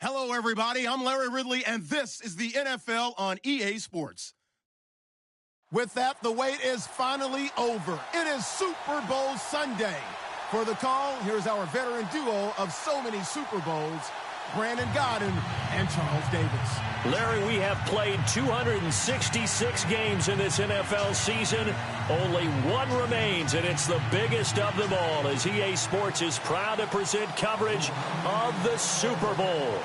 Hello, everybody. I'm Larry Ridley, and this is the NFL on EA Sports. With that, the wait is finally over. It is Super Bowl Sunday. For the call, here's our veteran duo of so many Super Bowls, Brandon Gaudin and Charles Davis. Larry, we have played 266 games in this NFL season. Only one remains, and it's the biggest of them all, as EA Sports is proud to present coverage of the Super Bowl.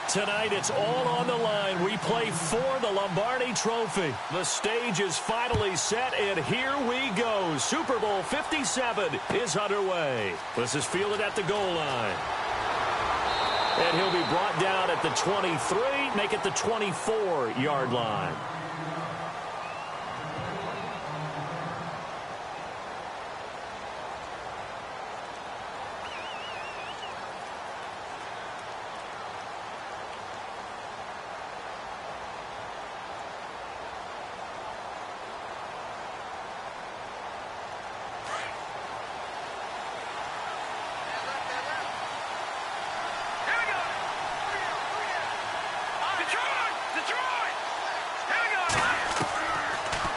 Tonight, it's all on the line. We play for the Lombardi Trophy. The stage is finally set, and here we go. Super Bowl 57 is underway. This is fielded at the goal line. And he'll be brought down at the 23, make it the 24-yard line.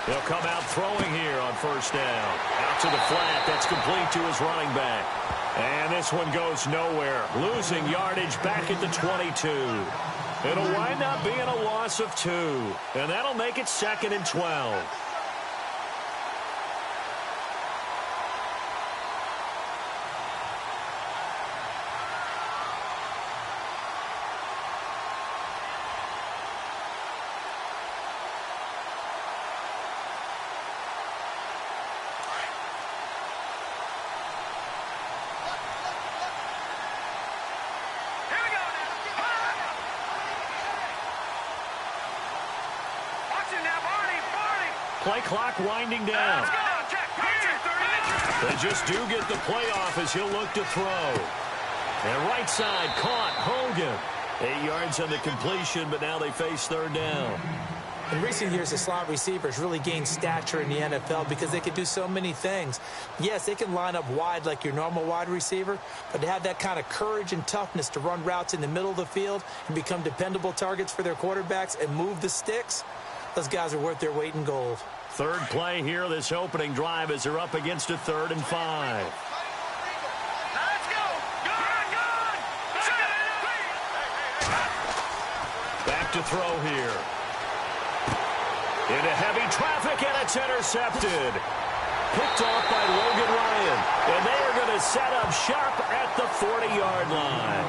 He'll come out throwing here on first down. Out to the flat. That's complete to his running back. And this one goes nowhere. Losing yardage back at the 22. It'll wind up being a loss of 2. And that'll make it 2nd and 12. Play clock winding down. They just do get the playoff as he'll look to throw. And right side caught Hogan. 8 yards on the completion, but now they face third down. In recent years, the slot receivers really gained stature in the NFL because they can do so many things. Yes, they can line up wide like your normal wide receiver, but to have that kind of courage and toughness to run routes in the middle of the field and become dependable targets for their quarterbacks and move the sticks, those guys are worth their weight in gold. Third play here, this opening drive, as they're up against a 3rd and 5. Let's go! Back to throw here. Into heavy traffic, and it's intercepted. Picked off by Logan Ryan. And they are going to set up sharp at the 40-yard line.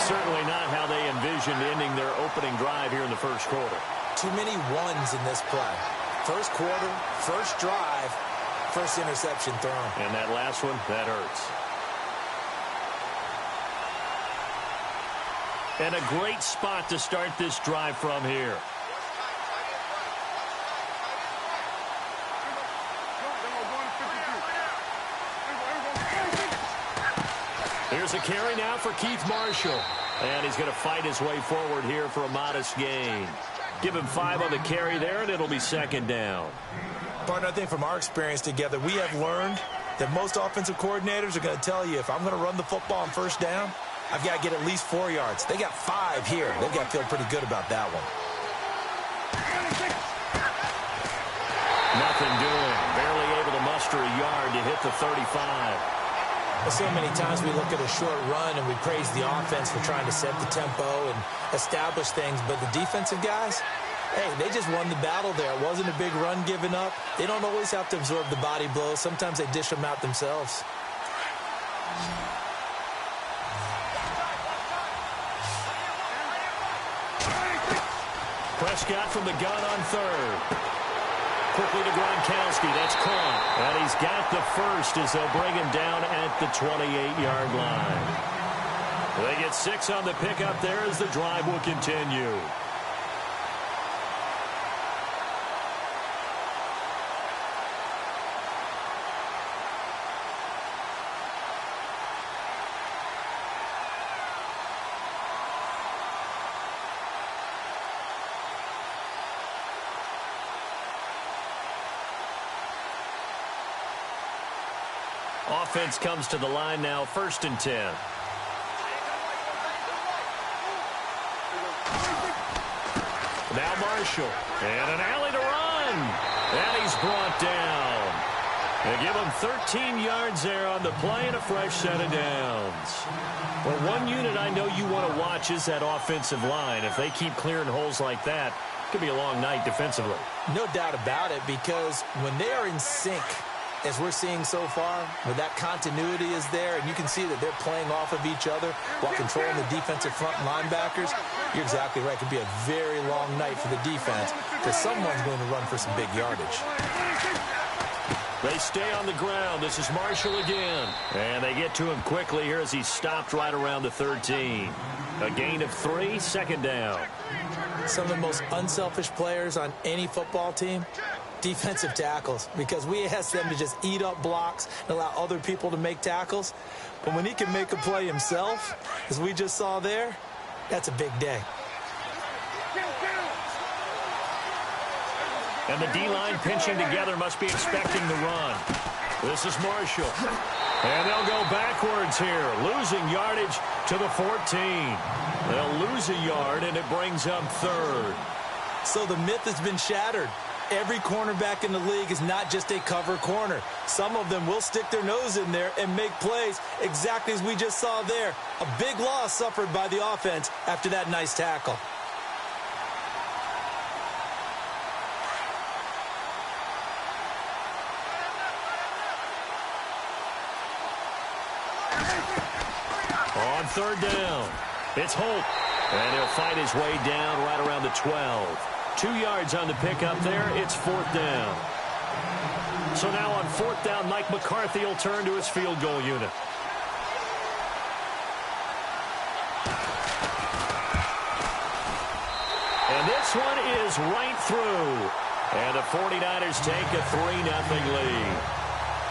Certainly not how they envisioned ending their opening drive here in the first quarter. Too many ones in this play. First quarter, first drive, first interception thrown. And that last one, that hurts. And a great spot to start this drive from here. Here's a carry now for Keith Marshall. And he's going to fight his way forward here for a modest gain. Give him 5 on the carry there, and it'll be 2nd down. Partner, I think from our experience together, we have learned that most offensive coordinators are going to tell you, if I'm going to run the football on first down, I've got to get at least 4 yards. They got 5 here. They've got to feel pretty good about that one. Nothing doing. Barely able to muster a yard to hit the 35. So many times we look at a short run and we praise the offense for trying to set the tempo and establish things, but the defensive guys, hey, they just won the battle there. It wasn't a big run given up. They don't always have to absorb the body blows. Sometimes they dish them out themselves. Prescott from the gun on 3rd. Quickly to Gronkowski. That's caught. And he's got the first as they'll bring him down at the 28-yard line. They get 6 on the pickup there as the drive will continue. Offense comes to the line now, 1st and 10. Now Marshall. And an alley to run. And he's brought down. They give him 13 yards there on the play and a fresh set of downs. Well, one unit I know you want to watch is that offensive line. If they keep clearing holes like that, it could be a long night defensively. No doubt about it, because when they are in sync, as we're seeing so far, where that continuity is there, and you can see that they're playing off of each other while controlling the defensive front linebackers, you're exactly right. It could be a very long night for the defense because someone's going to run for some big yardage. They stay on the ground. This is Marshall again. And they get to him quickly here as he's stopped right around the 13. A gain of 3, second down. Some of the most unselfish players on any football team, defensive tackles, because we ask them to just eat up blocks and allow other people to make tackles. But when he can make a play himself, as we just saw there, that's a big day. And the D-line pinching together must be expecting the run. This is Marshall. And they'll go backwards here, losing yardage to the 14. They'll lose a yard, and it brings up third. So the myth has been shattered. Every cornerback in the league is not just a cover corner. Some of them will stick their nose in there and make plays exactly as we just saw there. A big loss suffered by the offense after that nice tackle. On third down, it's Holt. And he'll fight his way down right around the 12. 2 yards on the pickup there. It's fourth down. So now on fourth down, Mike McCarthy will turn to his field goal unit. And this one is right through. And the 49ers take a 3-0 lead.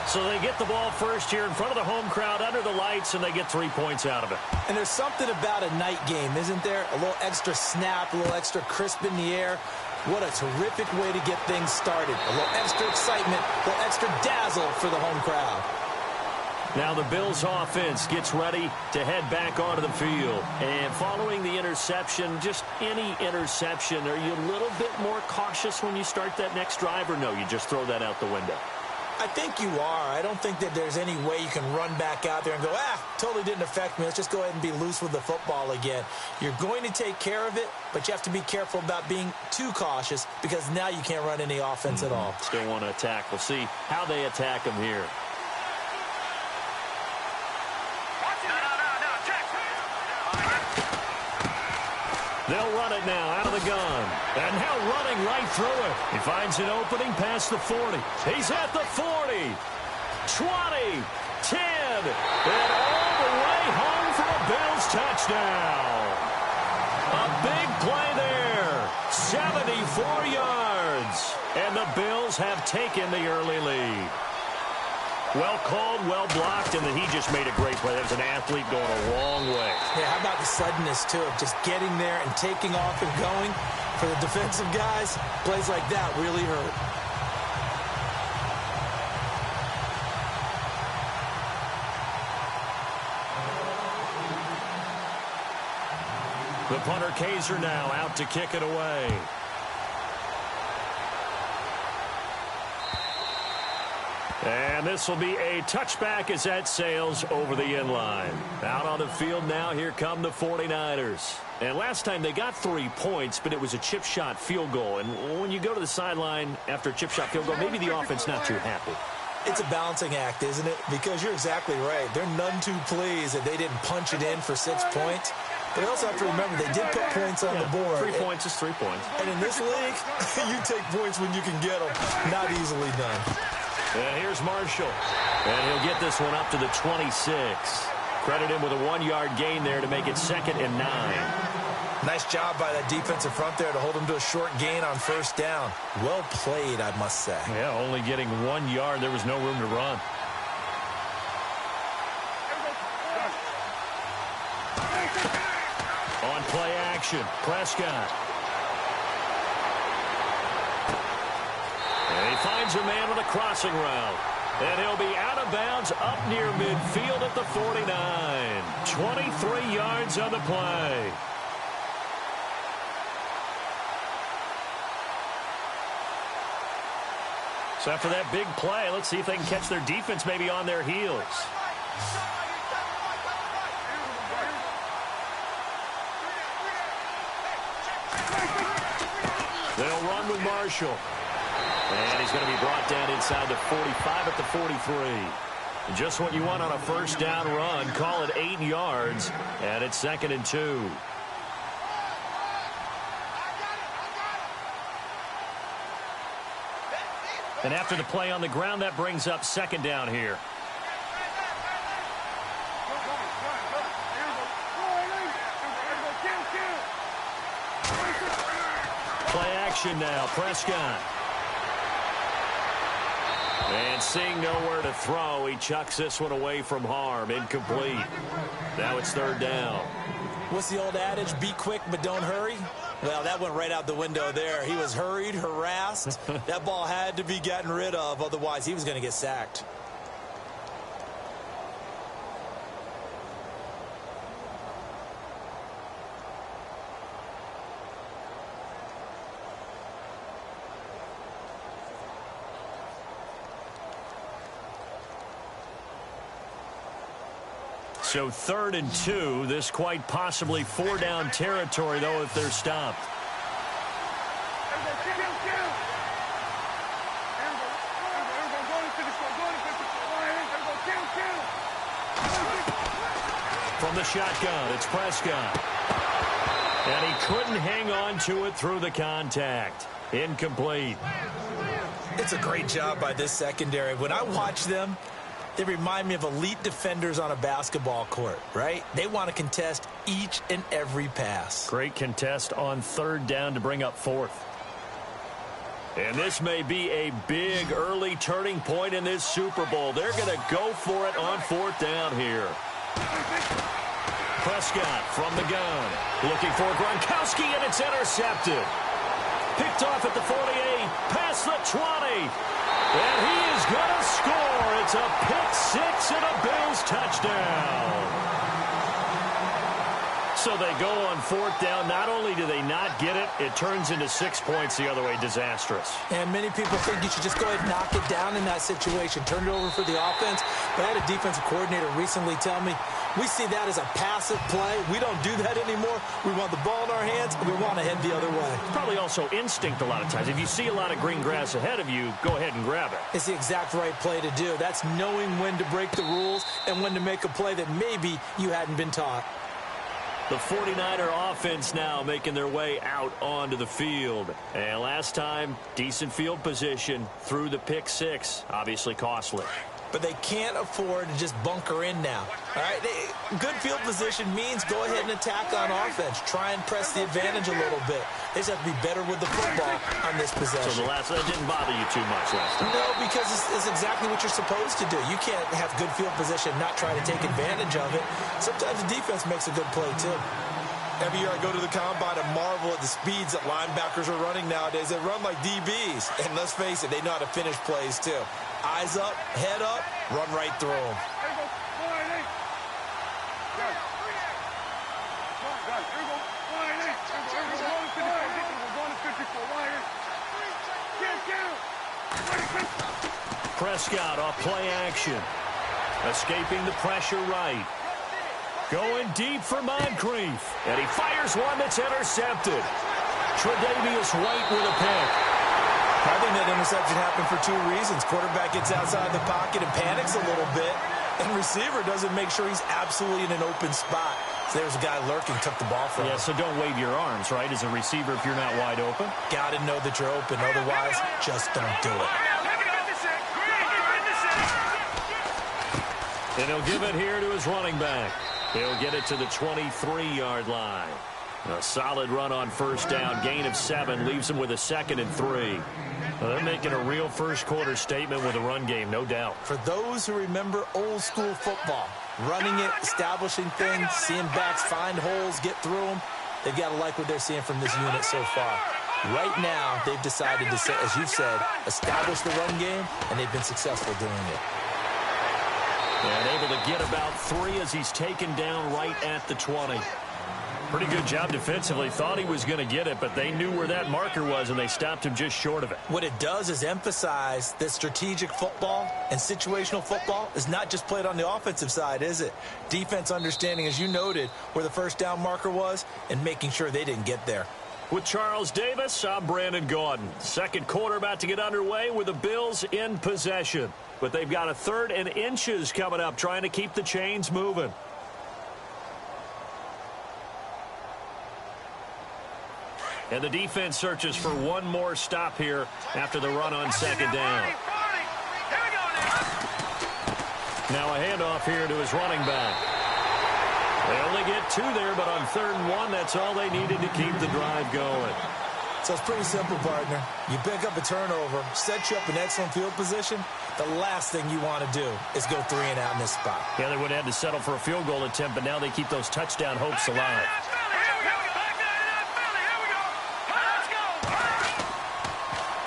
So they get the ball first here in front of the home crowd under the lights, and they get 3 points out of it. And there's something about a night game, isn't there? A little extra snap, a little extra crisp in the air. What a terrific way to get things started. A little extra excitement, a little extra dazzle for the home crowd. Now the Bills offense gets ready to head back onto the field. And following the interception, just any interception, are you a little bit more cautious when you start that next drive, or no, you just throw that out the window? I think you are. I don't think that there's any way you can run back out there and go, totally didn't affect me. Let's just go ahead and be loose with the football again. You're going to take care of it, but you have to be careful about being too cautious because now you can't run any offense at all. Still want to attack. We'll see how they attack them here. They'll run it now out of the gun. And now running right through it. He finds an opening past the 40. He's at the 40. 20. 10. And all the way home for a Bills touchdown. A big play there. 74 yards. And the Bills have taken the early lead. Well called, well blocked, and then he just made a great play. That was an athlete going a long way. Yeah, how about the suddenness, too, of just getting there and taking off and going? For the defensive guys, plays like that really hurt. The punter Kaiser now out to kick it away. And this will be a touchback as that sails over the end line. Out on the field now, here come the 49ers. And last time they got 3 points, but it was a chip shot field goal. And when you go to the sideline after a chip shot field goal, maybe the offense not too happy. It's a balancing act, isn't it? Because you're exactly right. They're none too pleased that they didn't punch it in for 6 points. But also have to remember they did put points on the board. 3 points is 3 points. And in this league, you take points when you can get them. Not easily done. And here's Marshall. And he'll get this one up to the 26. Credit him with a 1-yard gain there to make it 2nd and 9. Nice job by that defensive front there to hold him to a short gain on first down. Well played, I must say. Yeah, only getting 1 yard. There was no room to run. On play action, Prescott. And he finds a man with a crossing route. And he'll be out of bounds up near midfield at the 49. 23 yards on the play. So after that big play, let's see if they can catch their defense maybe on their heels. They'll run with Marshall. And he's going to be brought down inside the 45 at the 43. Just what you want on a first down run. Call it 8 yards. And it's 2nd and 2. And after the play on the ground, that brings up 2nd down here. Play action now. Prescott. And seeing nowhere to throw, he chucks this one away from harm. Incomplete. Now it's 3rd down. What's the old adage? Be quick, but don't hurry. Well, that went right out the window there. He was hurried, harassed. That ball had to be gotten rid of. Otherwise, he was going to get sacked. So 3rd and 2. This quite possibly 4-down territory, though, if they're stopped. From the shotgun, it's Prescott. And he couldn't hang on to it through the contact. Incomplete. It's a great job by this secondary. When I watch them, they remind me of elite defenders on a basketball court, right? They want to contest each and every pass. Great contest on 3rd down to bring up 4th. And this may be a big early turning point in this Super Bowl. They're going to go for it on 4th down here. Prescott from the gun. Looking for Gronkowski, and it's intercepted. Picked off at the 48, past the 20. And he is going to score. It's a pick-6 and a Bills touchdown. So they go on 4th down. Not only do they not get it, it turns into 6 points the other way. Disastrous. And many people think you should just go ahead and knock it down in that situation. Turn it over for the offense. But I had a defensive coordinator recently tell me, we see that as a passive play. We don't do that anymore. We want the ball in our hands, and we want to head the other way. Probably also instinct a lot of times. If you see a lot of green grass ahead of you, go ahead and grab it. It's the exact right play to do. That's knowing when to break the rules and when to make a play that maybe you hadn't been taught. The 49er offense now making their way out onto the field. And last time, decent field position through the pick-6. Obviously costly. But they can't afford to just bunker in now. All right, good field position means go ahead and attack on offense. Try and press the advantage a little bit. They just have to be better with the football on this possession. So that didn't bother you too much last time? No, because it's exactly what you're supposed to do. You can't have good field position, not try to take advantage of it. Sometimes the defense makes a good play, too. Every year I go to the combine and marvel at the speeds that linebackers are running nowadays. They run like DBs. And let's face it, they know how to finish plays, too. Eyes up, head up, run right through them. Prescott off play action. Escaping the pressure right. Going deep for Moncrief. And he fires one that's intercepted. Tre'Davious White with a pick. I think that interception happened for 2 reasons. Quarterback gets outside the pocket and panics a little bit. And receiver doesn't make sure he's absolutely in an open spot. So there's a guy lurking, took the ball from him. Yeah, so don't wave your arms, right, as a receiver if you're not wide open. Got to know that you're open. Otherwise, just don't do it. And he'll give it here to his running back. He'll get it to the 23-yard line. A solid run on first down. Gain of 7 leaves him with a 2nd and 3. Well, they're making a real first-quarter statement with a run game, no doubt. For those who remember old-school football, running it, establishing things, seeing backs find holes, get through them, they've got to like what they're seeing from this unit so far. Right now, they've decided to, as you've said, establish the run game, and they've been successful doing it. And able to get about 3 as he's taken down right at the 20. Pretty good job defensively. Thought he was going to get it, but they knew where that marker was, and they stopped him just short of it. What it does is emphasize that strategic football and situational football is not just played on the offensive side, is it? Defense understanding, as you noted, where the first down marker was and making sure they didn't get there. With Charles Davis, I'm Brandon Gaudin. Second quarter about to get underway with the Bills in possession. But they've got a 3rd and inches coming up, trying to keep the chains moving. And the defense searches for one more stop here after the run on second down. Now a handoff here to his running back. They only get 2 there, but on 3rd and 1, that's all they needed to keep the drive going. So it's pretty simple, partner. You pick up a turnover, set you up in excellent field position. The last thing you want to do is go 3 and out in this spot. Yeah, they would have had to settle for a field goal attempt, but now they keep those touchdown hopes alive.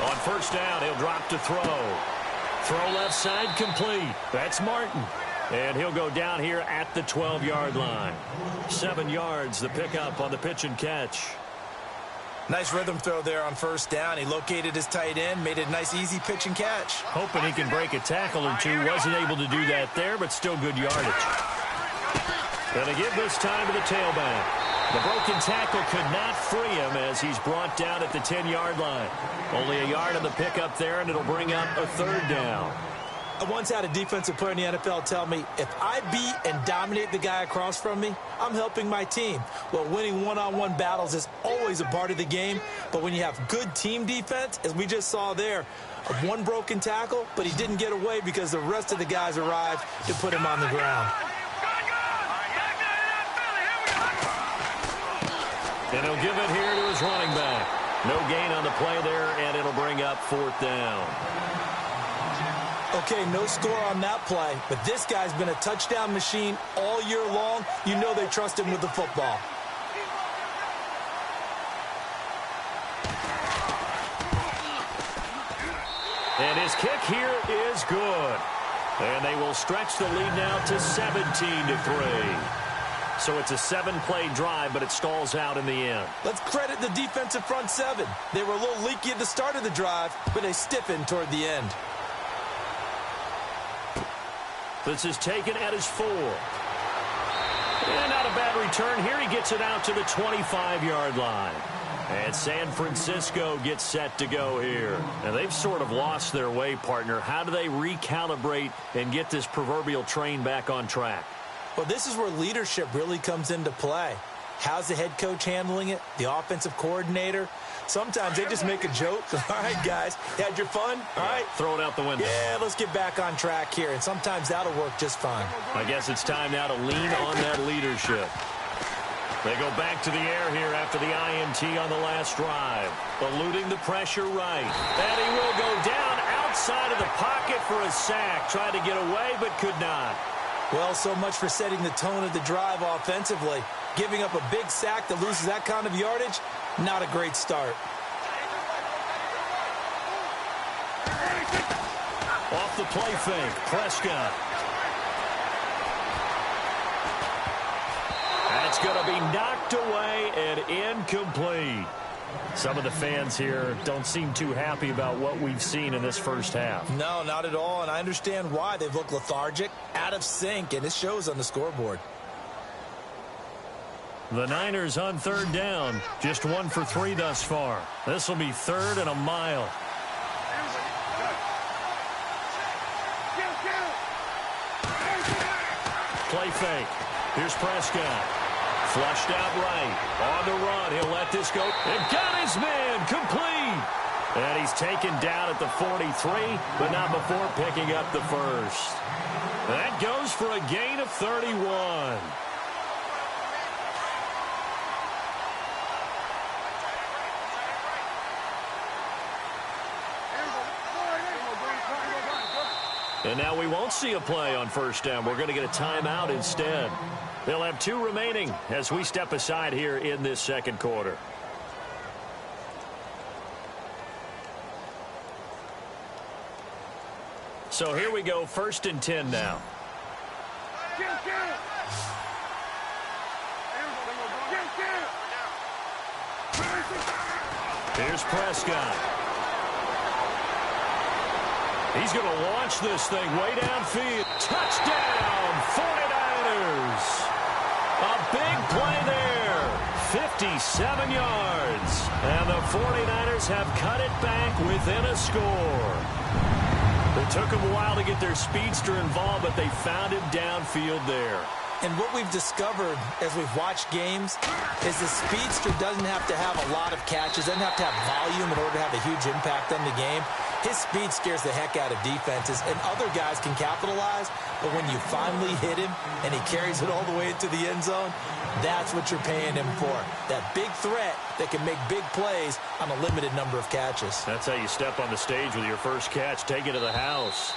On first down, he'll drop to throw. Throw left side complete. That's Martin. And he'll go down here at the 12-yard line. 7 yards, the pickup on the pitch and catch. Nice rhythm throw there on first down. He located his tight end, made it a nice, easy pitch and catch. Hoping he can break a tackle or two. Wasn't able to do that there, but still good yardage. Gonna give this time to the tailback. The broken tackle could not free him as he's brought down at the 10-yard line. Only a yard on the pickup there, and it'll bring up a 3rd down. I once had a defensive player in the NFL tell me, if I beat and dominate the guy across from me, I'm helping my team. Well, winning one-on-one battles is always a part of the game, but when you have good team defense, as we just saw there, one broken tackle, but he didn't get away because the rest of the guys arrived to put him on the ground. And he'll give it here to his running back. No gain on the play there, and it'll bring up 4th down. Okay, no score on that play, but this guy's been a touchdown machine all year long. You know they trust him with the football. And his kick here is good. And they will stretch the lead now to 17-3. So it's a 7-play drive, but it stalls out in the end. Let's credit the defensive front 7. They were a little leaky at the start of the drive, but they stiffened toward the end. This is taken at his 4. And not a bad return here. He gets it out to the 25-yard line. And San Francisco gets set to go here. And they've sort of lost their way, partner. How do they recalibrate and get this proverbial train back on track? Well, this is where leadership really comes into play. How's the head coach handling it? The offensive coordinator? Sometimes they just make a joke. All right, guys, you had your fun? All right. Throw it out the window. Yeah, let's get back on track here. And sometimes that'll work just fine. I guess it's time now to lean on that leadership. They go back to the air here after the INT on the last drive. Eluding the pressure right. And he will go down outside of the pocket for a sack. Tried to get away, but could not. Well, so much for setting the tone of the drive offensively. Giving up a big sack that loses that kind of yardage, not a great start. Off the play fake, Prescott. That's going to be knocked away and incomplete. Some of the fans here don't seem too happy about what we've seen in this first half. No, not at all, and I understand why. They've looked lethargic, out of sync, and it shows on the scoreboard. The Niners on 3rd down, just 1 for 3 thus far. This will be 3rd and a mile. Play fake. Here's Prescott. Flushed out right. On the run. He'll let this go. And got his man. Complete. And he's taken down at the 43, but not before picking up the first. That goes for a gain of 31. And now we won't see a play on first down. We're going to get a timeout instead. They'll have 2 remaining as we step aside here in this second quarter. So here we go, 1st and 10 now. Here's Prescott. He's going to launch this thing way downfield. Touchdown, 49ers. A big play there. 57 yards. And the 49ers have cut it back within a score. It took them a while to get their speedster involved, but they found him downfield there. And what we've discovered as we've watched games is the speedster doesn't have to have a lot of catches, doesn't have to have volume in order to have a huge impact on the game. His speed scares the heck out of defenses, and other guys can capitalize, but when you finally hit him and he carries it all the way into the end zone, that's what you're paying him for. That big threat that can make big plays on a limited number of catches. That's how you step on the stage with your first catch. Take it to the house.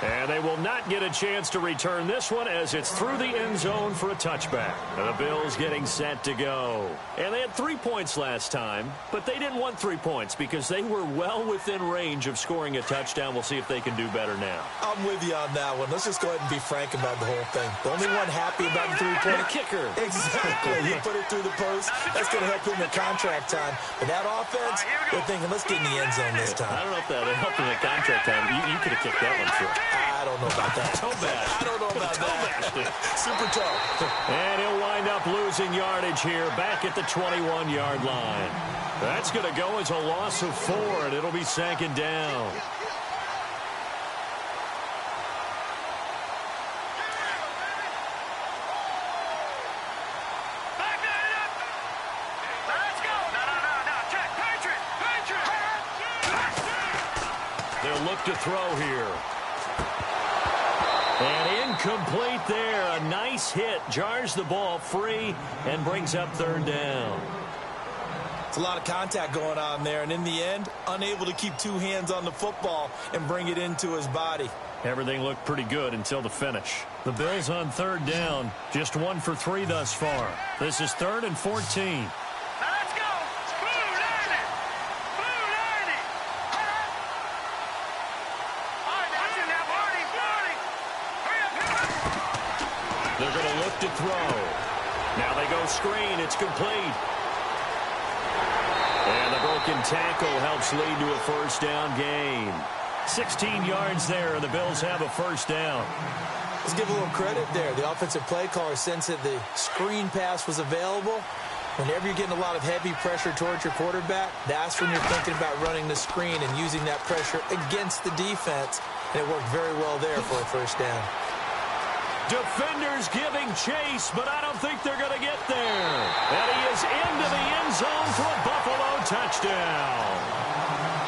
And they will not get a chance to return this one as it's through the end zone for a touchback. The Bills getting set to go. And they had 3 points last time, but they didn't want 3 points because they were well within range of scoring a touchdown. We'll see if they can do better now. I'm with you on that one. Let's just go ahead and be frank about the whole thing. The only one happy about the 3-point kicker. Exactly. He put it through the post. That's going to help him in contract time. But that offense, they're thinking, let's get in the end zone this time. I don't know if that helped in the contract time. You could have kicked that one through. I don't know about that. Toe bash. I don't know about that. Super toe. And he'll wind up losing yardage here back at the 21-yard line. That's going to go as a loss of 4, and it'll be second down. They'll look to throw here. And incomplete there. A nice hit. Jars the ball free and brings up third down. It's a lot of contact going on there. And in the end, unable to keep 2 hands on the football and bring it into his body. Everything looked pretty good until the finish. The Bills on third down. Just 1 for 3 thus far. This is 3rd and 14. They're going to look to throw. Now they go screen. It's complete. And the broken tackle helps lead to a first down gain. 16 yards there, and the Bills have a first down. Let's give a little credit there. The offensive play caller sensed that the screen pass was available. Whenever you're getting a lot of heavy pressure towards your quarterback, that's when you're thinking about running the screen and using that pressure against the defense. And it worked very well there for a first down. Defenders giving chase, but I don't think they're going to get there. And he is into the end zone for a Buffalo touchdown.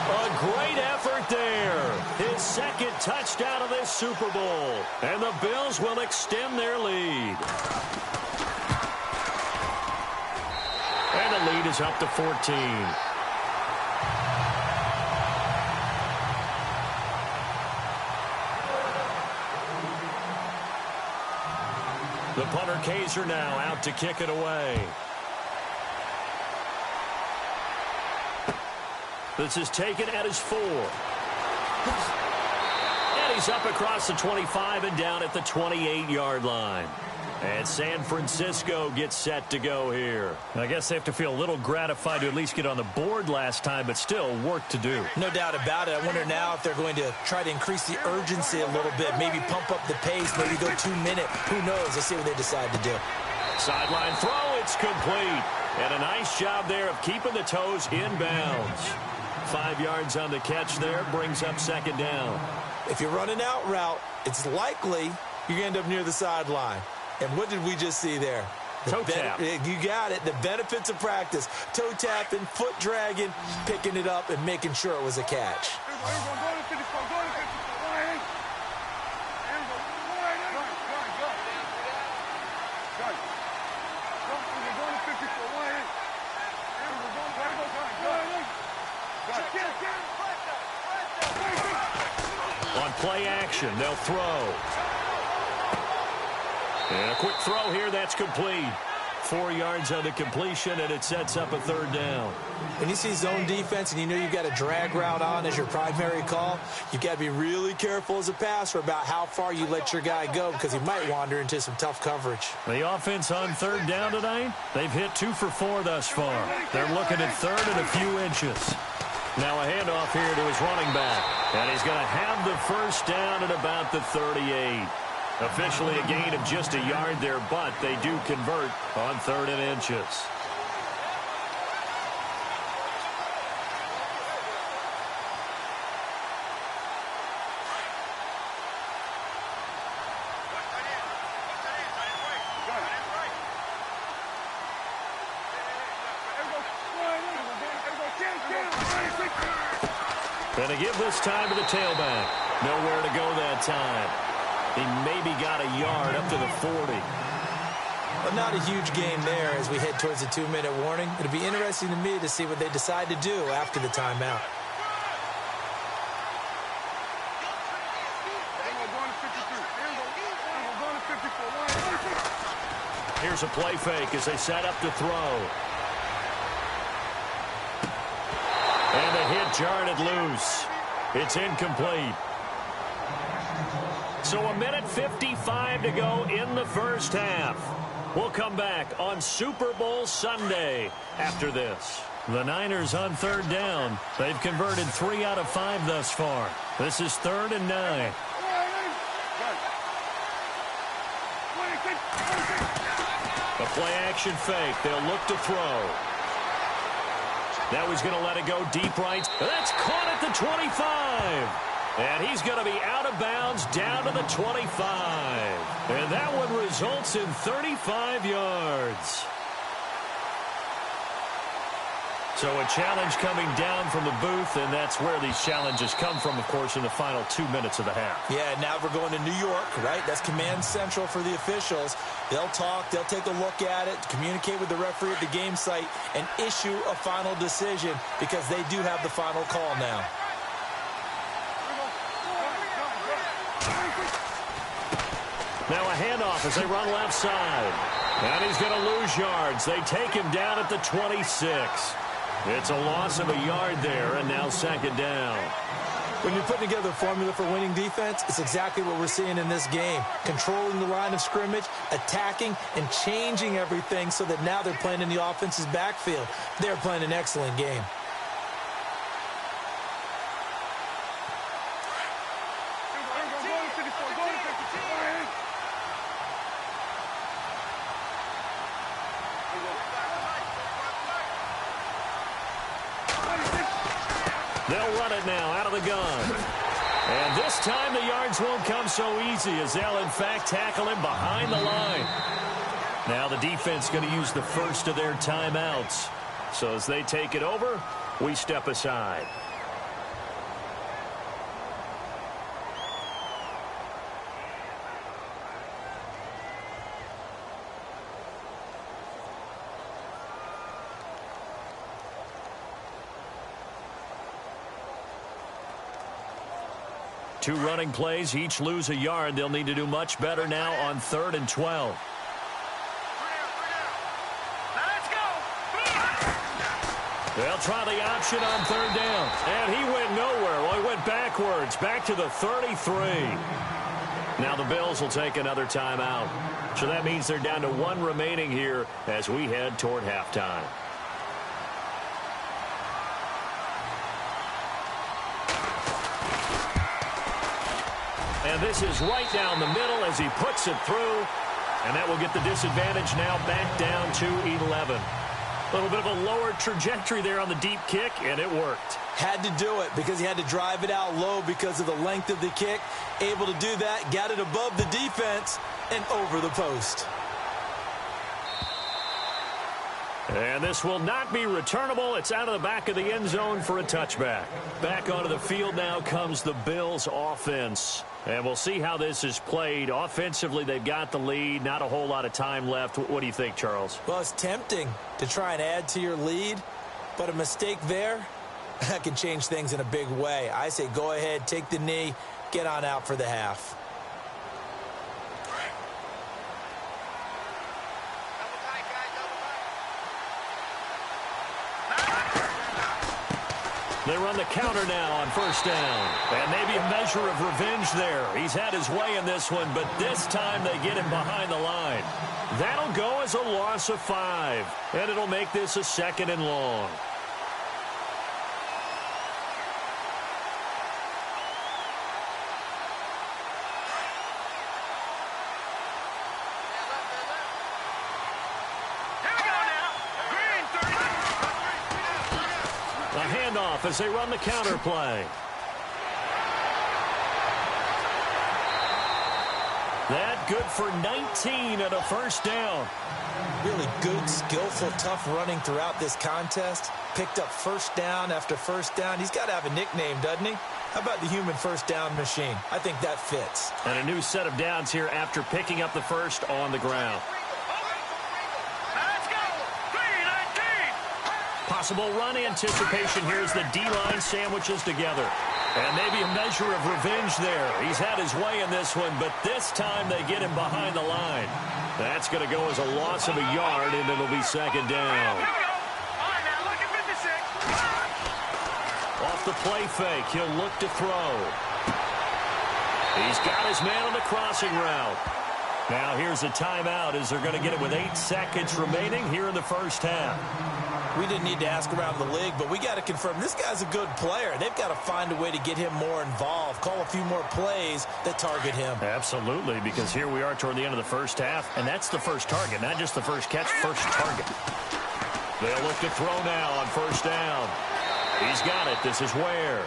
A great effort there. His second touchdown of this Super Bowl. And the Bills will extend their lead. And the lead is up to 14. The punter Kaiser now out to kick it away. This is taken at his 4. And he's up across the 25 and down at the 28-yard line. And San Francisco gets set to go here. I guess they have to feel a little gratified to at least get on the board last time, but still work to do. No doubt about it. I wonder now if they're going to try to increase the urgency a little bit, maybe pump up the pace, maybe go 2-minute. Who knows? Let's see what they decide to do. Sideline throw, it's complete. And a nice job there of keeping the toes inbounds. 5 yards on the catch there, brings up second down. If you're running out route, it's likely you're going to end up near the sideline. And what did we just see there? Toe tap. You got it. The benefits of practice. Toe tapping, foot dragging, picking it up, and making sure it was a catch. On play action, they'll throw. And a quick throw here, that's complete. 4 yards on the completion, and it sets up a 3rd down. When you see zone defense and you know you've got a drag route on as your primary call, you've got to be really careful as a passer about how far you let your guy go because he might wander into some tough coverage. The offense on 3rd down tonight, they've hit 2 for 4 thus far. They're looking at 3rd and a few inches. Now a handoff here to his running back, and he's going to have the 1st down at about the 38. Officially a gain of just a yard there, but they do convert on 3rd and inches. Going to give this time to the tailback. Nowhere to go that time. He maybe got a yard up to the 40. But not a huge game there as we head towards the 2-minute warning. It'll be interesting to me to see what they decide to do after the timeout. Here's a play fake as they set up to throw. And the hit jarred it loose. It's incomplete. So 1:55 to go in the first half. We'll come back on Super Bowl Sunday after this. The Niners on 3rd down. They've converted 3 out of 5 thus far. This is 3rd and 9. A play-action fake. They'll look to throw. Now he's going to let it go deep right. That's caught at the 25. And he's going to be out of bounds down to the 25. And that one results in 35 yards. So a challenge coming down from the booth, and that's where these challenges come from, of course, in the final 2 minutes of the half. Yeah, now we're going to New York, right? That's command central for the officials. They'll talk, they'll take a look at it, communicate with the referee at the game site, and issue a final decision because they do have the final call now. Now a handoff as they run left side. And he's going to lose yards. They take him down at the 26. It's a loss of a yard there, and now 2nd down. When you're putting together a formula for winning defense, it's exactly what we're seeing in this game. Controlling the line of scrimmage, attacking, and changing everything so that now they're playing in the offense's backfield. They're playing an excellent game. They'll run it now out of the gun. And this time the yards won't come so easy as they'll, in fact, tackle him behind the line. Now the defense going to use the first of their timeouts. So as they take it over, we step aside. Two running plays, each lose a yard. They'll need to do much better now on 3rd and 12. They'll try the option on 3rd down. And he went nowhere. Well, he went backwards, back to the 33. Now the Bills will take another timeout. So that means they're down to 1 remaining here as we head toward halftime. And this is right down the middle as he puts it through. And that will get the disadvantage now back down to 11. A little bit of a lower trajectory there on the deep kick, and it worked. Had to do it because he had to drive it out low because of the length of the kick. Able to do that, got it above the defense and over the post. And this will not be returnable. It's out of the back of the end zone for a touchback. Back onto the field now comes the Bills offense. And we'll see how this is played. Offensively, they've got the lead. Not a whole lot of time left. What do you think, Charles? Well, it's tempting to try and add to your lead, but a mistake there, that can change things in a big way. I say go ahead, take the knee, get on out for the half. They run the counter now on first down. And maybe a measure of revenge there. He's had his way in this one, but this time they get him behind the line. That'll go as a loss of 5. And it'll make this a 2nd and long. Handoff as they run the counter play. That good for 19 and a first down. Really good, skillful, tough running throughout this contest. Picked up first down after first down. He's got to have a nickname, doesn't he? How about the human first down machine? I think that fits. And a new set of downs here after picking up the first on the ground. Possible run anticipation here as the D-line sandwiches together. And maybe a measure of revenge there. He's had his way in this one, but this time they get him behind the line. That's going to go as a loss of a yard, and it'll be 2nd down. Off the play fake, he'll look to throw. He's got his man on the crossing route. Now here's a timeout as they're going to get it with 8 seconds remaining here in the first half. We didn't need to ask around the league, but we got to confirm this guy's a good player. They've got to find a way to get him more involved, call a few more plays that target him. Absolutely, because here we are toward the end of the first half, and that's the first target, not just the first catch, first target. They'll look to throw now on first down. He's got it. This is Ware.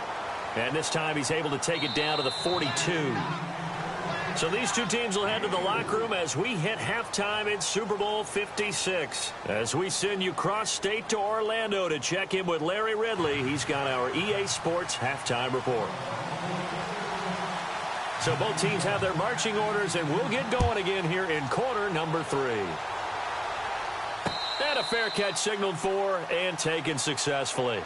And this time he's able to take it down to the 42. So these two teams will head to the locker room as we hit halftime in Super Bowl 56. As we send you cross-state to Orlando to check in with Larry Ridley, he's got our EA Sports halftime report. So both teams have their marching orders, and we'll get going again here in quarter number 3. And a fair catch signaled for and taken successfully.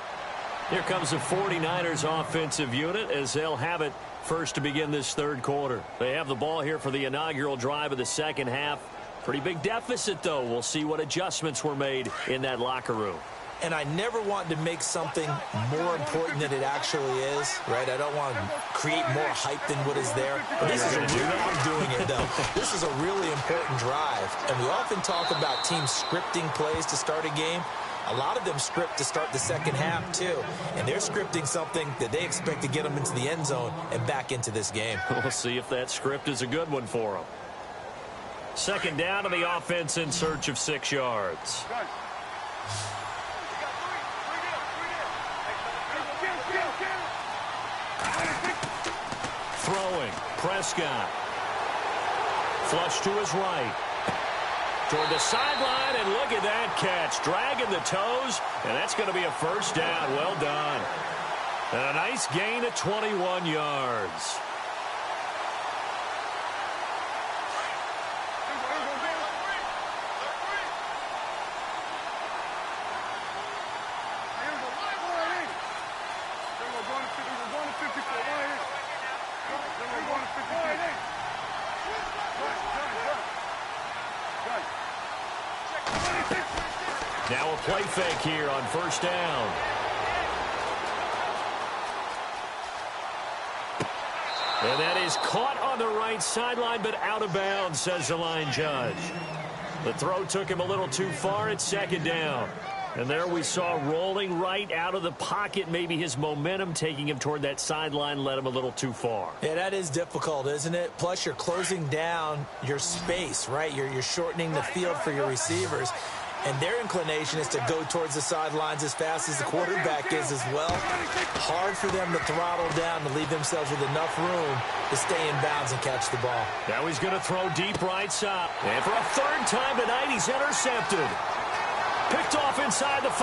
Here comes the 49ers offensive unit as they'll have it first to begin this third quarter. They have the ball here for the inaugural drive of the second half. Pretty big deficit, though. We'll see what adjustments were made in that locker room. And I never want to make something more important than it actually is, right? I don't want to create more hype than what is there. But this is I'm doing it, though. This is a really important drive. And we often talk about teams scripting plays to start a game. A lot of them script to start the second half, too. And they're scripting something that they expect to get them into the end zone and back into this game. We'll see if that script is a good one for them. Second down to the offense in search of 6 yards. Throwing, Prescott. Flush to his right. Toward the sideline, and look at that catch. Dragging the toes, and that's going to be a first down. Well done. And a nice gain of 21 yards. Now a play fake here on first down. And that is caught on the right sideline, but out of bounds, says the line judge. The throw took him a little too far at second down. And there we saw rolling right out of the pocket. Maybe his momentum taking him toward that sideline led him a little too far. Yeah, that is difficult, isn't it? Plus, you're closing down your space, right? You're shortening the field for your receivers. And their inclination is to go towards the sidelines as fast as the quarterback is as well. Hard for them to throttle down to leave themselves with enough room to stay in bounds and catch the ball. Now he's going to throw deep right side. And for a third time tonight, he's intercepted. Picked off inside the 5.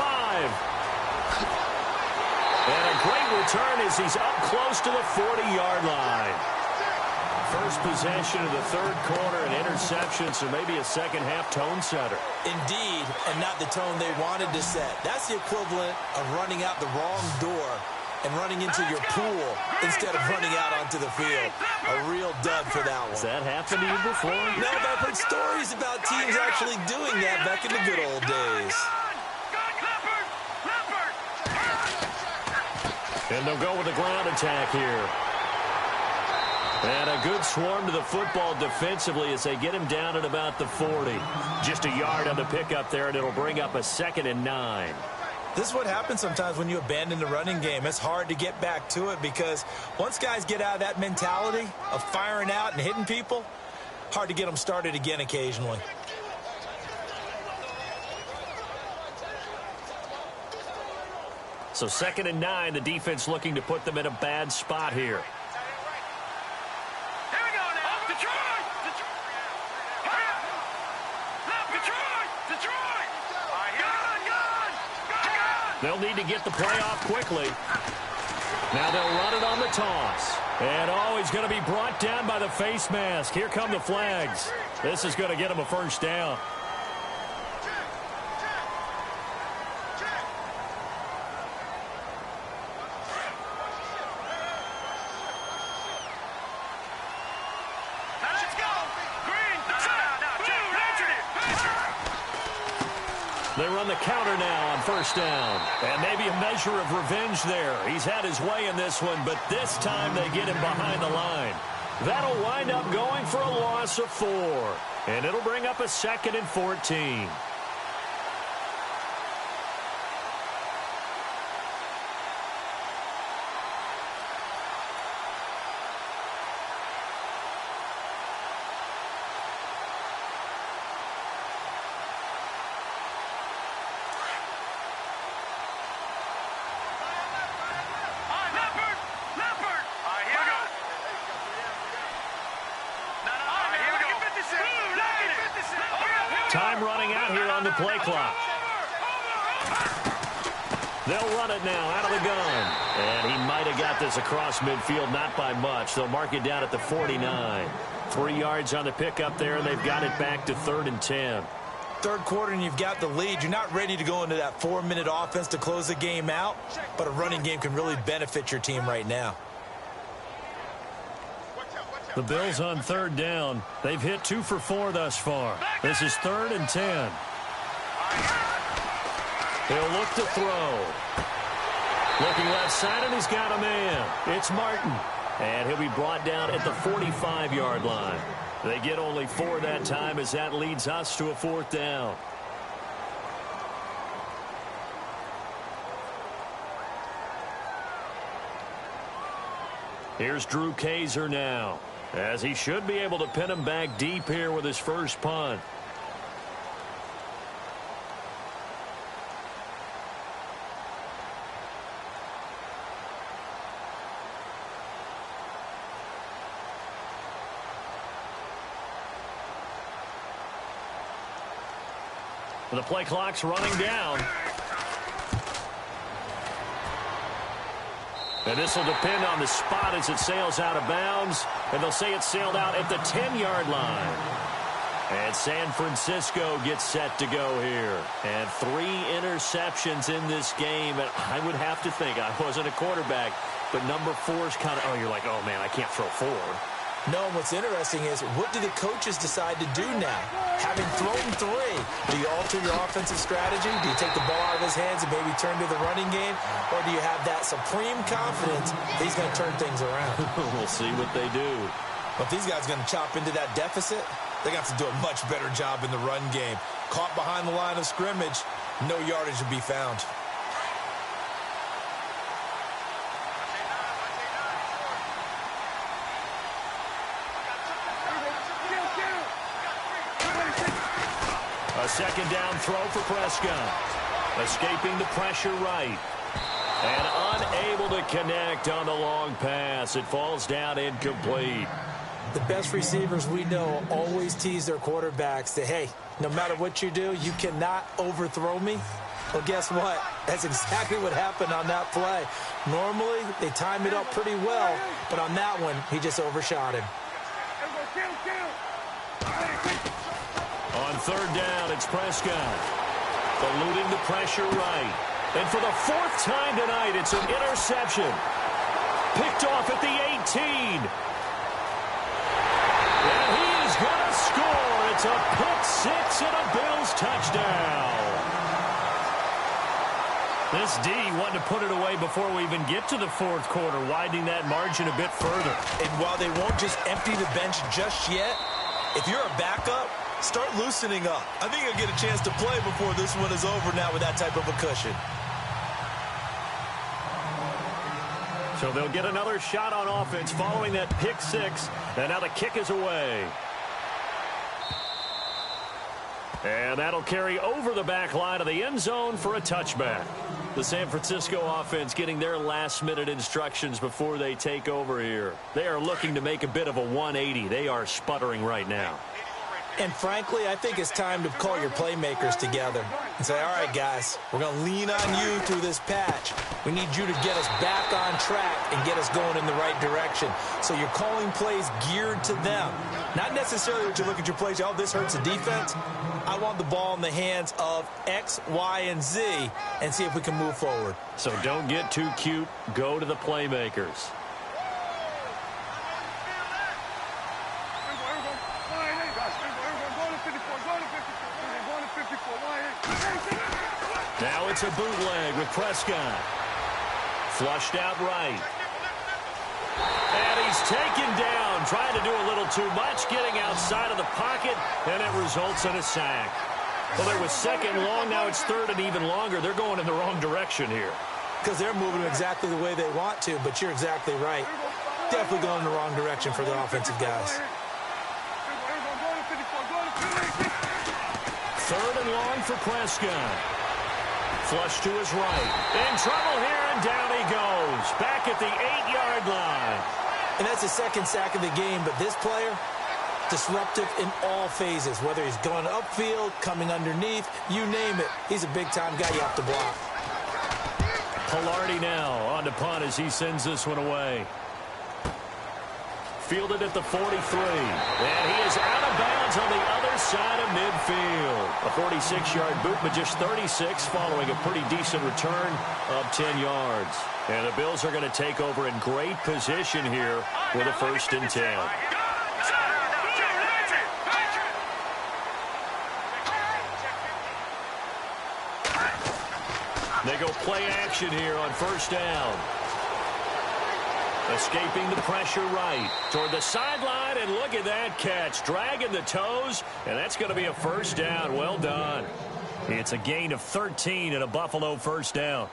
And a great return as he's up close to the 40-yard line. First possession of the third quarter, an interception, so maybe a second-half tone setter. Indeed, and not the tone they wanted to set. That's the equivalent of running out the wrong door and running into your pool instead of running out onto the field. A real dud for that one. Has that happened to you before? No, but I've heard stories about teams actually doing that back in the good old days. And they'll go with the ground attack here. And a good swarm to the football defensively as they get him down at about the 40. Just a yard on the pickup there, and it'll bring up a 2nd and 9. This is what happens sometimes when you abandon the running game. It's hard to get back to it because once guys get out of that mentality of firing out and hitting people, hard to get them started again occasionally. So 2nd and 9, the defense looking to put them in a bad spot here. Here we go now. Detroit! Detroit! Gun! They'll need to get the play off quickly. Now they'll run it on the toss. And, he's going to be brought down by the face mask. Here come the flags. This is going to get him a first down. They run the counter now on first down. And maybe a measure of revenge there. He's had his way in this one, but this time they get him behind the line. That'll wind up going for a loss of 4. And it'll bring up a 2nd and 14. Time running out here on the play clock. They'll run it now out of the gun. And he might have got this across midfield, not by much. They'll mark it down at the 49. 3 yards on the pickup there, and they've got it back to 3rd and 10. Third quarter and you've got the lead. You're not ready to go into that 4-minute offense to close the game out, but a running game can really benefit your team right now. The Bills on 3rd down. They've hit 2 for 4 thus far. This is 3rd and 10. He'll look to throw. Looking left side, and he's got a man. It's Martin. And he'll be brought down at the 45-yard line. They get only 4 that time as that leads us to a 4th down. Here's Drew Kaiser now, as he should be able to pin him back deep here with his first punt. The play clock's running down. And this will depend on the spot as it sails out of bounds. And they'll say it sailed out at the 10-yard line. And San Francisco gets set to go here. And 3 interceptions in this game. And I would have to think, I wasn't a quarterback, but number 4 is kind of, you're like, oh, man, I can't throw 4. No, and what's interesting is, what do the coaches decide to do now? Having thrown 3, do you alter your offensive strategy? Do you take the ball out of his hands and maybe turn to the running game? Or do you have that supreme confidence that he's going to turn things around? We'll see what they do. But if these guys are going to chop into that deficit, they got to do a much better job in the run game. Caught behind the line of scrimmage, no yardage to be found. A second down throw for Prescott. Escaping the pressure right. And unable to connect on the long pass. It falls down incomplete. The best receivers we know always tease their quarterbacks that, hey, no matter what you do, you cannot overthrow me. Well, guess what? That's exactly what happened on that play. Normally, they time it up pretty well, but on that one, he just overshot him. On 3rd down, it's Prescott. Eluding the pressure right. And for the 4th time tonight, it's an interception. Picked off at the 18. And he is going to score. It's a pick 6 and a Bills touchdown. This D wanted to put it away before we even get to the fourth quarter, widening that margin a bit further. And while they won't just empty the bench just yet, if you're a backup, start loosening up. I think you'll get a chance to play before this one is over now with that type of a cushion. So they'll get another shot on offense following that pick six, and now the kick is away. And that'll carry over the back line of the end zone for a touchback. The San Francisco offense getting their last-minute instructions before they take over here. They are looking to make a bit of a 180. They are sputtering right now. And frankly, I think it's time to call your playmakers together and say, all right, guys, we're going to lean on you through this patch. We need you to get us back on track and get us going in the right direction. So you're calling plays geared to them. Not necessarily that you look at your plays, oh, this hurts the defense. I want the ball in the hands of X, Y, and Z and see if we can move forward. So don't get too cute. Go to the playmakers. Now it's a bootleg with Prescott. Flushed out right. And he's taken down, trying to do a little too much, getting outside of the pocket, and it results in a sack. Well, there was second long, now it's third and even longer. They're going in the wrong direction here. Because they're moving exactly the way they want to, but you're exactly right. Definitely going in the wrong direction for the offensive guys. Third and long for Prescott. Flush to his right. In trouble here, and down he goes. Back at the 8-yard line. And that's the second sack of the game, but this player, disruptive in all phases. Whether he's going upfield, coming underneath, you name it. He's a big-time guy you have to block. Palardy now on to punt as he sends this one away. Fielded at the 43. And he is out of bounds on the other side of midfield. A 46-yard boot, but just 36 following a pretty decent return of 10 yards. And the Bills are going to take over in great position here with a 1st and 10. They go play action here on 1st down. Escaping the pressure right toward the sideline, and look at that catch. Dragging the toes, and that's going to be a 1st down. Well done. It's a gain of 13 and a Buffalo 1st down.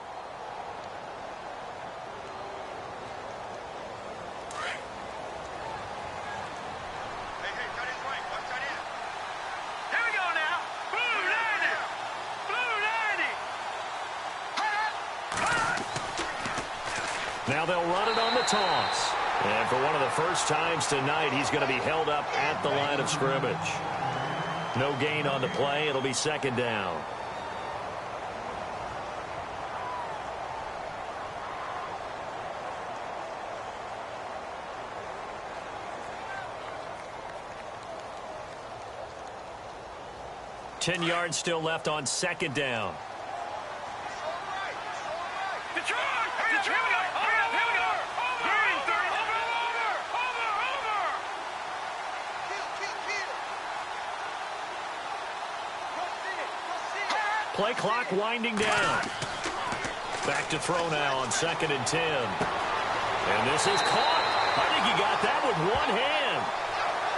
Now they'll run it on the toss. And for one of the first times tonight, he's going to be held up at the line of scrimmage. No gain on the play. It'll be 2nd down. Ten yards still left on 2nd down. Play clock winding down. Back to throw now on 2nd and 10. And this is caught. I think he got that with one hand.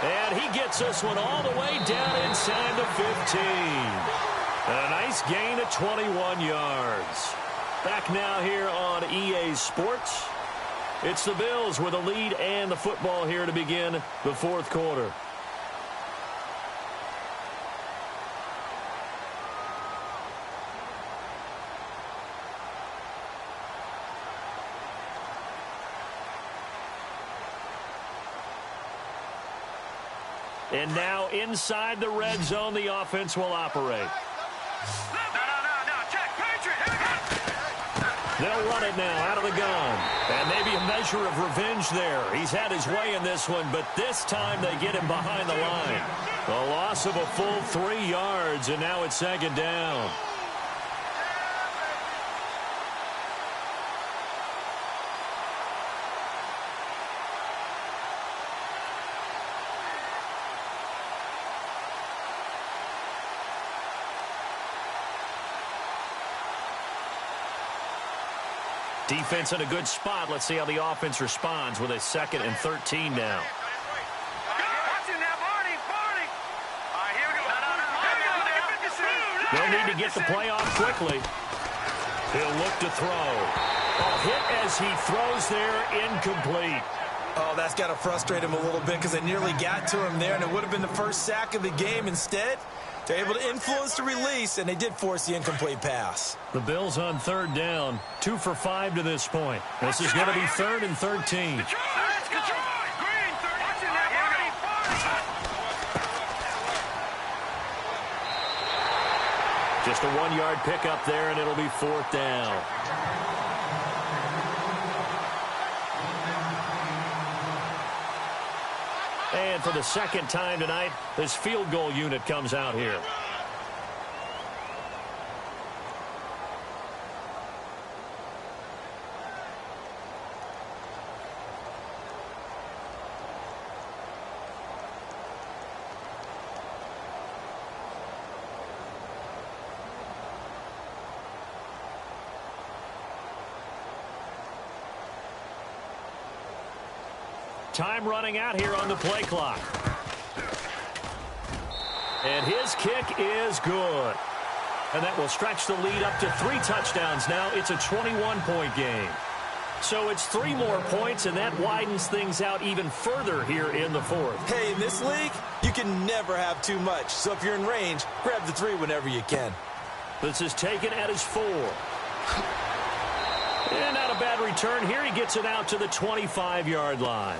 And he gets this one all the way down inside the 15. A nice gain of 21 yards. Back now here on EA Sports. It's the Bills with a lead and the football here to begin the 4th quarter. And now inside the red zone, the offense will operate. They'll run it now out of the gun. And maybe a measure of revenge there. He's had his way in this one, but this time they get him behind the line. A loss of a full 3 yards, and now it's 2nd down. Defense in a good spot. Let's see how the offense responds with a 2nd and 13 now. They'll need to get the play off quickly. He'll look to throw. Hit as he throws there, incomplete. Oh, that's got to frustrate him a little bit because they nearly got to him there, and it would have been the first sack of the game. Instead, they're able to influence the release, and they did force the incomplete pass. The Bills on 3rd down, 2 for 5 to this point. This is going to be 3rd and 13. Just a 1-yard pickup there, and it'll be 4th down. And for the 2nd time tonight, this field goal unit comes out here. Time running out here on the play clock. And his kick is good. And that will stretch the lead up to 3 touchdowns now. It's a 21-point game. So it's 3 more points, and that widens things out even further here in the 4th. Hey, in this league, you can never have too much. So if you're in range, grab the 3 whenever you can. This is taken at his 4. And not a bad return here. He gets it out to the 25-yard line.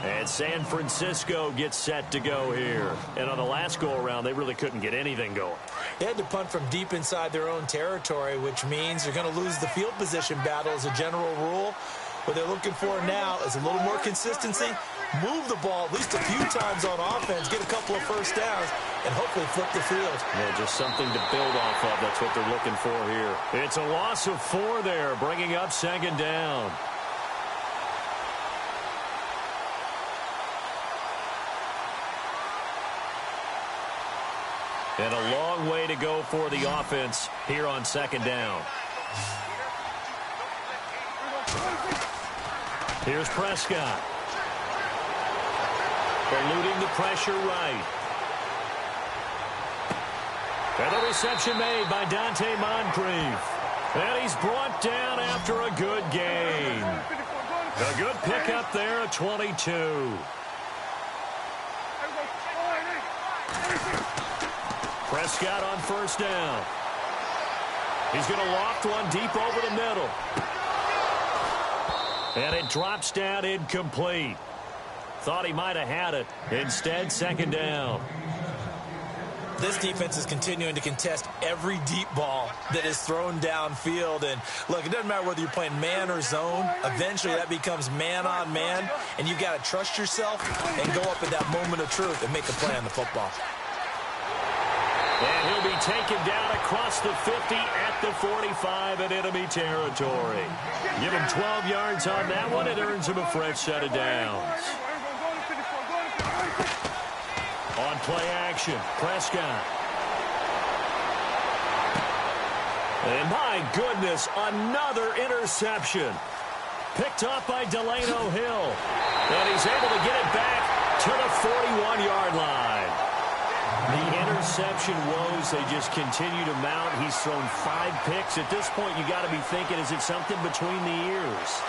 And San Francisco gets set to go here. And on the last go-around, they really couldn't get anything going. They had to punt from deep inside their own territory, which means they're going to lose the field position battle as a general rule. What they're looking for now is a little more consistency, move the ball at least a few times on offense, get a couple of first downs, and hopefully flip the field. Yeah, just something to build off of. That's what they're looking for here. It's a loss of 4 there, bringing up 2nd down. And a long way to go for the offense here on 2nd down. Here's Prescott. Eluding the pressure right. And the reception made by Dante Moncrief. And he's brought down after a good gain. A good pickup there at 22. Prescott on 1st down. He's going to loft one deep over the middle. And it drops down incomplete. Thought he might have had it. Instead, 2nd down. This defense is continuing to contest every deep ball that is thrown downfield. And look, it doesn't matter whether you're playing man or zone. Eventually, that becomes man on man. And you've got to trust yourself and go up at that moment of truth and make a play on the football. And he'll be taken down across the 50 at the 45 in enemy territory. Give him 12 yards on that one. It earns him a fresh set of downs. On play action, Prescott. And my goodness, another interception. Picked off by Delano Hill. And he's able to get it back to the 41-yard line. The interception woes, they just continue to mount. He's thrown 5 picks. At this point, you got to be thinking, is it something between the ears?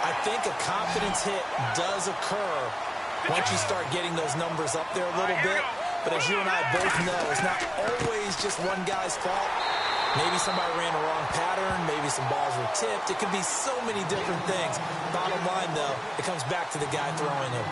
I think a confidence hit does occur once you start getting those numbers up there a little bit. But as you and I both know, it's not always just one guy's fault. Maybe somebody ran a wrong pattern. Maybe some balls were tipped. It could be so many different things. Bottom line, though, it comes back to the guy throwing them.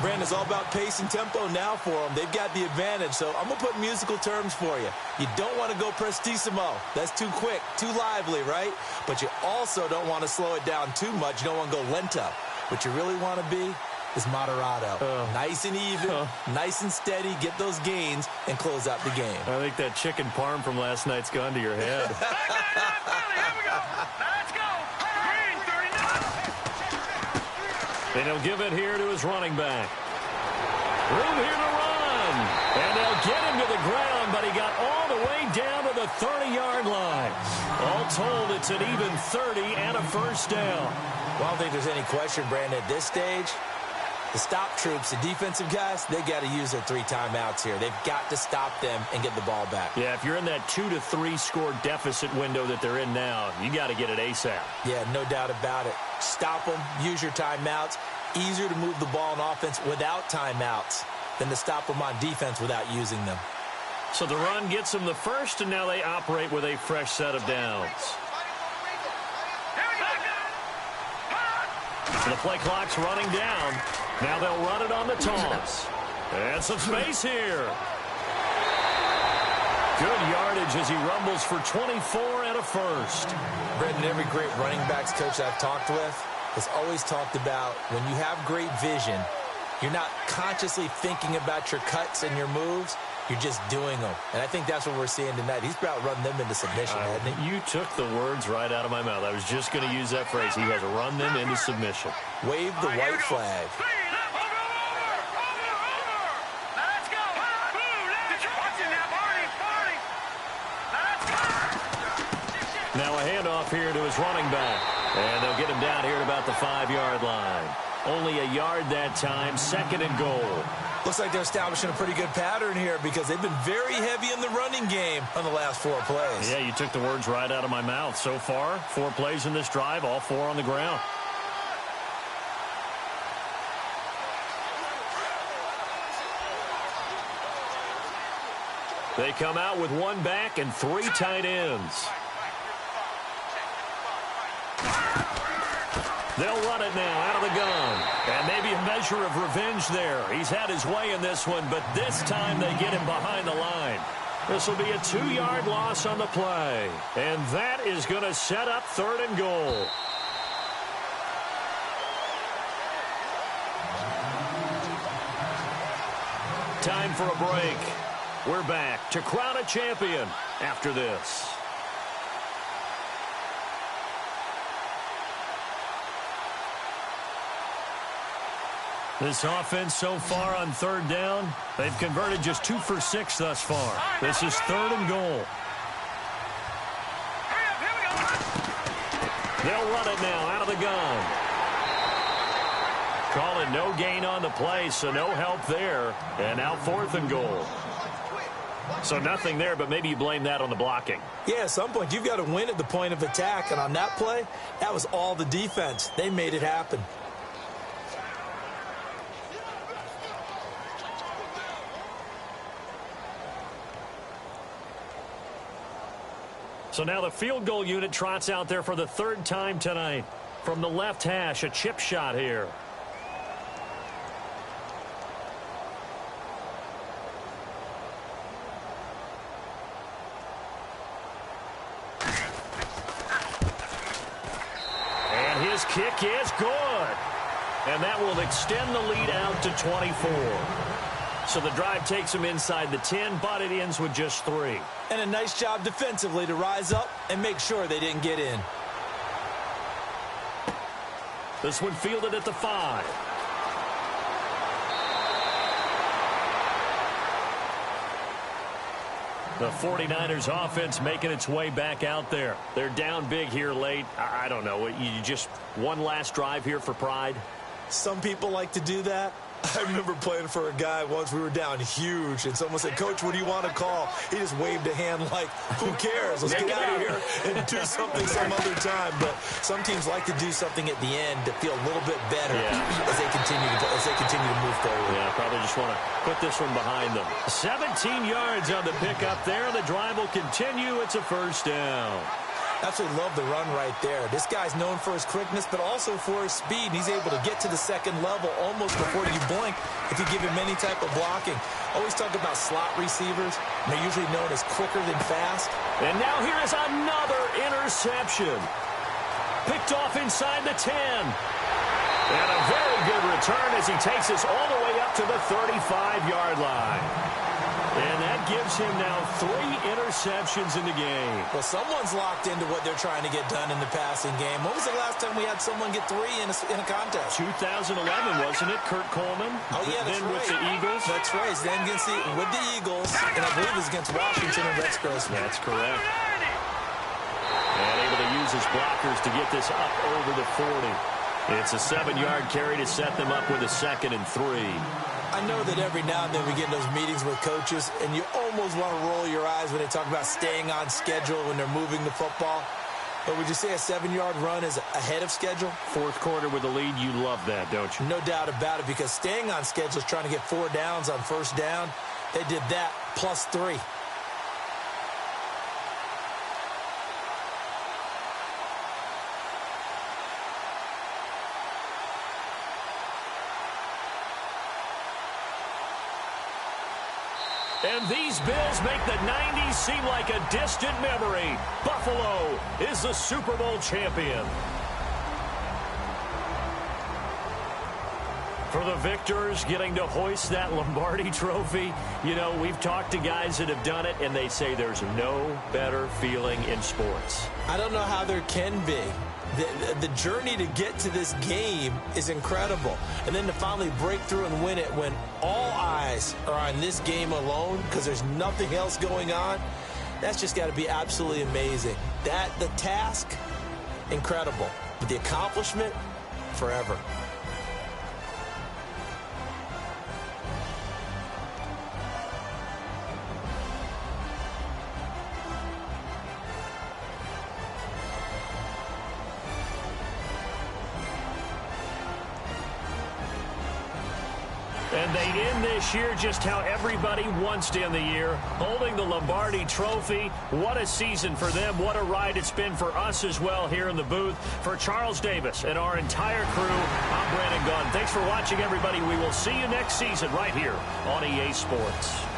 Brandon's all about pace and tempo now for them. They've got the advantage, so I'm going to put musical terms for you. You don't want to go prestissimo. That's too quick, too lively, right? But you also don't want to slow it down too much. You don't want to go lento. What you really want to be is moderato. Nice and even, nice and steady, get those gains, and close out the game. I think that chicken parm from last night's gone to your head. Let's go. Green 39. And he'll give it here to his running back. Room here to run. And they'll get him to the ground, but he got all the way down to the 30-yard line. All All told, it's an even 30 and a first down. Well, I don't think there's any question, Brandon, at this stage. The stop troops, the defensive guys, they got to use their 3 timeouts here. They've got to stop them and get the ball back. Yeah, if you're in that 2 to 3 score deficit window that they're in now, you got to get it ASAP. Yeah, no doubt about it. Stop them, use your timeouts. Easier to move the ball on offense without timeouts than to stop them on defense without using them. So the run gets them the first, and now they operate with a fresh set of downs. So the play clock's running down. Now they'll run it on the toss. And some space here. Good yardage as he rumbles for 24 and a first. Brendan, every great running backs coach I've talked with has always talked about when you have great vision, you're not consciously thinking about your cuts and your moves. You're just doing them. And I think that's what we're seeing tonight. He's about run them into submission, hasn't he? You took the words right out of my mouth. I was just going to use that phrase. He has run them into submission. Wave the white flag. Now a handoff here to his running back. And they'll get him down here at about the 5-yard line. Only a yard that time, 2nd and goal. Looks like they're establishing a pretty good pattern here because they've been very heavy in the running game on the last 4 plays. Yeah, you took the words right out of my mouth. So far, 4 plays in this drive, all 4 on the ground. They come out with 1 back and 3 tight ends. They'll run it now out of the gun. And maybe a measure of revenge there. He's had his way in this one, but this time they get him behind the line. This will be a 2-yard loss on the play. And that is going to set up 3rd and goal. Time for a break. We're back to crown a champion after this. This offense so far on 3rd down, they've converted just 2 for 6 thus far. This is 3rd and goal. They'll run it now out of the gun. Calling no gain on the play, so no help there. And now 4th and goal. So nothing there, but maybe you blame that on the blocking. Yeah, at some point you've got to win at the point of attack. And on that play, that was all the defense. They made it happen. So now the field goal unit trots out there for the 3rd time tonight. From the left hash, a chip shot here. And his kick is good. And that will extend the lead out to 24. So the drive takes them inside the 10, but it ends with just 3. And a nice job defensively to rise up and make sure they didn't get in. This one fielded at the 5. The 49ers offense making its way back out there. They're down big here late. I don't know. You just one last drive here for pride? Some people like to do that. I remember playing for a guy once. We were down huge, and someone said, "Coach, what do you want to call?" He just waved a hand like, "Who cares? Let's get out of here and do something some other time." But some teams like to do something at the end to feel a little bit better as they continue to move forward. Yeah, probably just want to put this one behind them. 17 yards on the pickup there. The drive will continue. It's a 1st down. Absolutely love the run right there. This guy's known for his quickness, but also for his speed. He's able to get to the 2nd level almost before you blink if you give him any type of blocking. Always talk about slot receivers. They're usually known as quicker than fast. And now here is another interception. Picked off inside the 10. And a very good return as he takes us all the way up to the 35-yard line. And that gives him now 3 interceptions in the game. Well, someone's locked into what they're trying to get done in the passing game. When was the last time we had someone get 3 in a contest? 2011, wasn't it? Kurt Coleman. Oh, yeah, that's then right. with the Eagles. That's right. Then with the Eagles, and I believe it was against Washington and Rex Grossman. That's correct. And he his blockers to get this up over the 40. It's a 7-yard carry to set them up with a 2nd and 3. I know that every now and then we get in those meetings with coaches, and you almost want to roll your eyes when they talk about staying on schedule when they're moving the football. But would you say a 7-yard run is ahead of schedule? Fourth quarter with the lead, you love that, don't you? No doubt about it, because staying on schedule is trying to get 4 downs on first down. They did that plus 3. And these Bills make the 90s seem like a distant memory. Buffalo is the Super Bowl champion. For the victors, getting to hoist that Lombardi trophy, you know, we've talked to guys that have done it, and they say there's no better feeling in sports. I don't know how there can be. The journey to get to this game is incredible. And then to finally break through and win it when all eyes are on this game alone because there's nothing else going on, that's just got to be absolutely amazing. The task, incredible. But the accomplishment, forever. And they end this year just how everybody wants to end the year, holding the Lombardi trophy. What a season for them. What a ride it's been for us as well here in the booth. For Charles Davis and our entire crew, I'm Brandon Gaudin. Thanks for watching, everybody. We will see you next season right here on EA Sports.